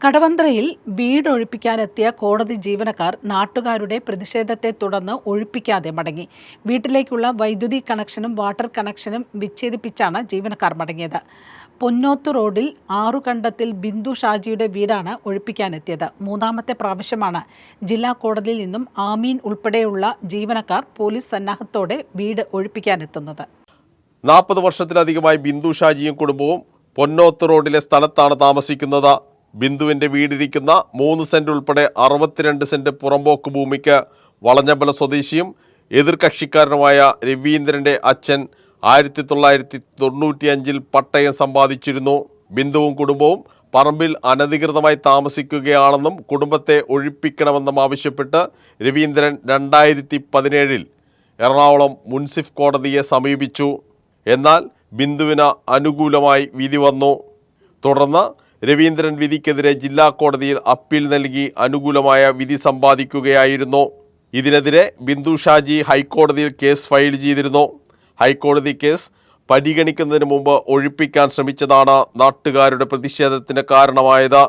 കടവന്ത്രയിൽ വീടൊഴിപ്പിക്കാനെത്തിയ കോടതി ജീവനക്കാർ നാട്ടുകാരുടെ പ്രതിഷേധത്തെ തുടർന്ന് ഒഴിപ്പിക്കാതെ മടങ്ങി. വീട്ടിലേക്കുള്ള വൈദ്യുതി കണക്ഷനും വാട്ടർ കണക്ഷനും വിച്ഛേദിപ്പിച്ചാണ് ജീവനക്കാർ മടങ്ങിയത്. പൊന്നോത്ത് റോഡിൽ ആറുകണ്ടത്തിൽ ബിന്ദു ഷാജിയുടെ വീടാണ് ഒഴിപ്പിക്കാനെത്തിയത്. മൂന്നാമത്തെ പ്രാവശ്യമാണ് ജില്ലാ കോടതിയിൽ നിന്നും ആമീൻ ഉൾപ്പെടെയുള്ള ജീവനക്കാർ പോലീസ് സന്നാഹത്തോടെ വീട് ഒഴിപ്പിക്കാനെത്തുന്നത്. 40 വർഷത്തിലധികമായി ബിന്ദു ഷാജിയും കുടുംബവും പൊന്നോത്ത് റോഡിലെ സ്ഥലത്താണ് താമസിക്കുന്നത്. ബിന്ദുവിൻ്റെ വീടിരിക്കുന്ന 3 സെന്റ് ഉൾപ്പെടെ 62 സെന്റ് പുറമ്പോക്ക് ഭൂമിക്ക് വളഞ്ഞമ്പലം സ്വദേശിയും എതിർകക്ഷിക്കാരനുമായ രവീന്ദ്രൻ്റെ അച്ഛൻ 1995 പട്ടയം സമ്പാദിച്ചിരുന്നു. ബിന്ദുവും കുടുംബവും പറമ്പിൽ അനധികൃതമായി താമസിക്കുകയാണെന്നും കുടുംബത്തെ ഒഴിപ്പിക്കണമെന്നും ആവശ്യപ്പെട്ട് രവീന്ദ്രൻ 2017 എറണാകുളം മുൻസിഫ് കോടതിയെ സമീപിച്ചു. എന്നാൽ ബിന്ദുവിന് അനുകൂലമായി വിധി വന്നു. തുടർന്ന് രവീന്ദ്രൻ വിധിക്കെതിരെ ജില്ലാ കോടതിയിൽ അപ്പീൽ നൽകി അനുകൂലമായ വിധി സമ്പാദിക്കുകയായിരുന്നു. ഇതിനെതിരെ ബിന്ദു ഷാജി ഹൈക്കോടതിയിൽ കേസ് ഫയൽ ചെയ്തിരുന്നു. ഹൈക്കോടതി കേസ് പരിഗണിക്കുന്നതിന് മുമ്പ് ഒഴിപ്പിക്കാൻ ശ്രമിച്ചതാണ് നാട്ടുകാരുടെ പ്രതിഷേധത്തിന് കാരണമായത്.